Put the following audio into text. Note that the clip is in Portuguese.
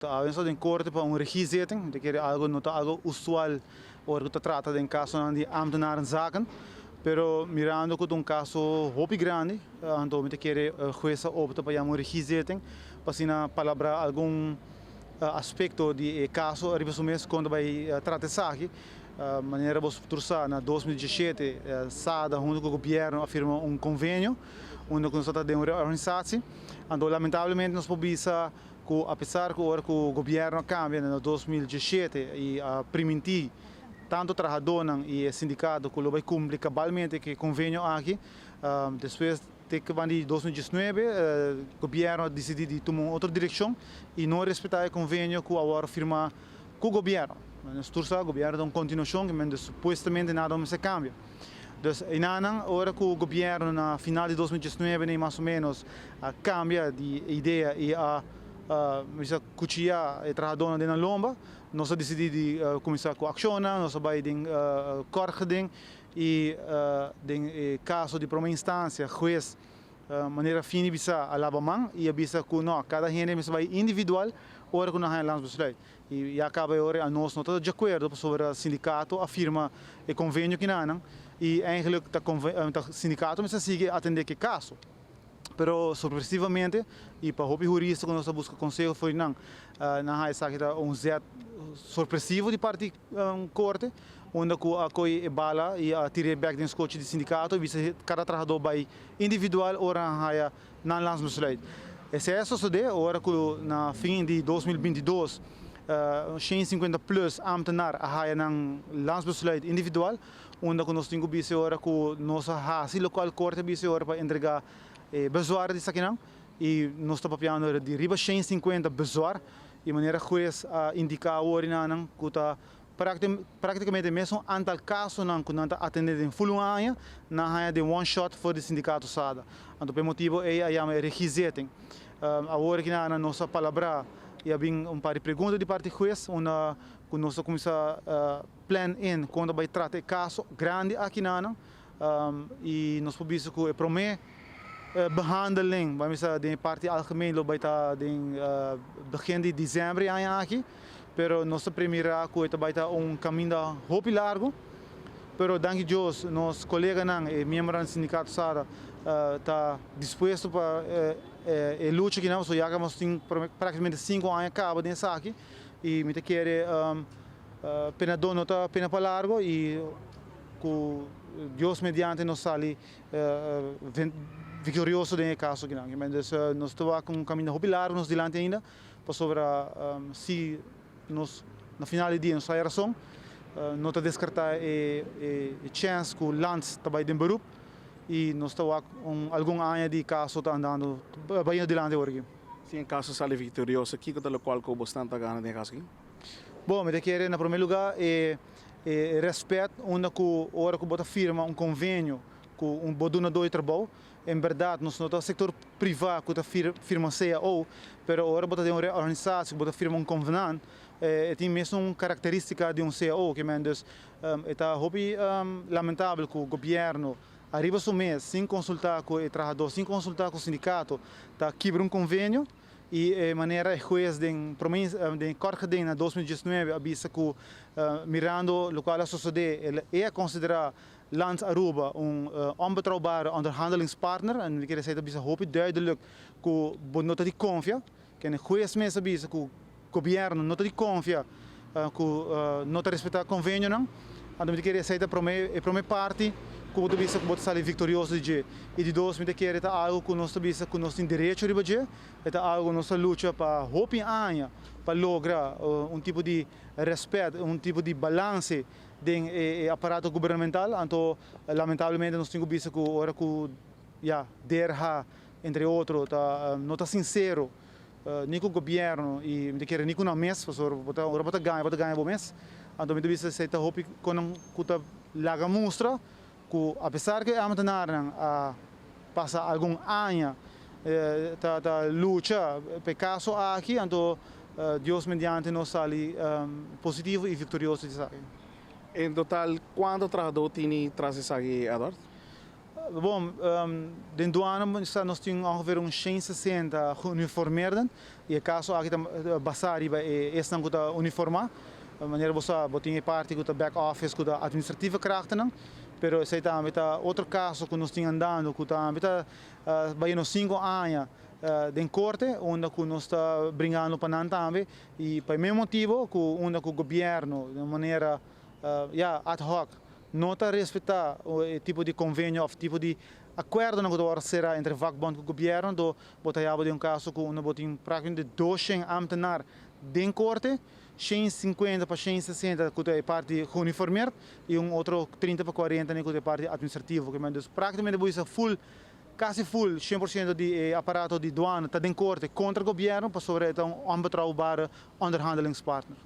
Avançado em corte para regiezitting, que é algo não algo usual, ou que trata de caso de ambtenarenzaken. Pero mirando que um caso hopi grande, então me quer jueza opta para uma regiezitting, para se na palavra algum aspecto de caso resumes quando vai tratar aqui. Maneira vos tursa na 2017 SADA junto com o governo afirmou um convênio onde constata de uma organização. Então lamentavelmente nós podemos que apesar que o governo cambia em 2017 e permitir tanto trabalhadores e sindicatos que vai cumprir cabalmente que convênio aqui, depois de 2019 o governo decidiu tomar outra direção e não respeitar o convênio que agora firma com o governo. Mas o governo dá uma continuação, mas supostamente nada se cambia. Então, agora que o governo, na final de 2019, mais ou menos, cambia de ideia e cutia e trabalhador na lomba, nós decidimos começar com a ação, nós vamos correr e em caso de primeira instância, juiz maneira fina bisa alabaman e bisa que não cada gente vai individual ora que não há lanço besluit e acaba ora a nós não está de acordo sobre o sindicato afirma o convênio que não e eigenlijk o sindicato mas sigue atender que caso pero surpresivamente e para o jurista quando nós busca conselho foi não na há essa zero surpresivo de parte corte onde a bala e a tira back den coach de sindicato e cada trabalhador vai individual ora há não lança besluit. Esse é só de ora que na fim de 2022 150 plus ambtenaar há não lança besluit individual onde nós temos que ora que nossa raça local corte bise ora para entregar bezwaar de saquinão e nós estamos papiando de riba 150 bezwaar e maneira juiz indicar ora não que está praticamente mesmo antal casos não que não está atendendo em full ano na área de one shot for o sindicato SADA. Então por motivo é a chama regizetting. Agora que na nossa palavra e havia par de perguntas de parte juiz onde nós começamos a plan in quando vai tratar caso grande aqui na e nós podemos que promete behandeling, vamos de parte algemeen vai estar em begin de dezembro aqui. Pero nossa primeira coisa vai estar caminho muito largo. Pero danke Deus, nosso colega e membro do sindicato SADA está disposto para lutar que não, só já temos praticamente 5 anos acaba de aqui e me quer pena dono tá pena para largo e com Deus mediante nos sali vitorioso de caso que não. Mas nós estamos com caminho muito largo nos dilante ainda para sobre se nos na final do dia nos sai razão não está descartar a chance que o Lance também de beroep e nós estamos com algum ano de caso está andando bem adiante hoje. Sim, caso sai vitorioso aqui que é o qual com bastante gana de caso aqui. Bom, me quer na primeiro lugar respeito onde que hora que bota firma convênio com donador de trabalho. Em verdade, nós não temos setor privado que firma CEO, mas agora bota de uma organização que firma convenante, tem mesmo uma característica de CEO, que é lamentável que o governo arriba o mês sem consultar com o trabalhador, sem consultar com o sindicato, está quebra convênio e maneira juiz de corte de 2019 avisa que mirando o local sociedade é considerado Lance Aruba onbetrouwbare onderhandelingspartner en we kunnen zeggen dat hoop duidelijk que nota de confia que é juiz mesmo avisa que o governo nota de confia que nota respeitar convênio não então me queria sair para minha parte que você visa que você sai vitorioso de e de dois me queria estar algo que nós visa que nós temos direito de fazer é algo nossa luta para hope aña para lograr tipo de respeito tipo de balance de aparato governamental, então lamentavelmente nós temos visto que agora que derra entre outros não está sincero nem com o governo e me quer nem com a mesa, agora bota ganha o mês, então me visto se está hope com que laga mostra que apesar que a ambtenaar passa algum ano tá luta por caso aqui, então Deus mediante nós sai positivo e vitorioso de sair. Em total, quanto trabalhador tem traz isso aqui, Eduardo? bom, de douane nós temos ongeveer 160 geuniformeerden. E caso aqui basari bij is dan goed uniforma. Wanneer we tem parte com back office com administrativa krachten. Pero sei tam outro caso que nós temos andando com bij nos 5 anos de corte, onde nós está bringando para também e por mesmo motivo que onde o governo de maneira ad hoc não está respeitar o tipo de convênio ou tipo de acordo que será entre vakbond e o governo, do botava de caso que onde botin praticamente 200 ambtenaar de corte, 150 para 160 que é parte uniformeerd e outro 30 para 40 que é parte administrativo, que é praticamente full quase full, 100% de aparato de douane está em corte contra o governo para sobre um onbetrouwbare onderhandelingspartner.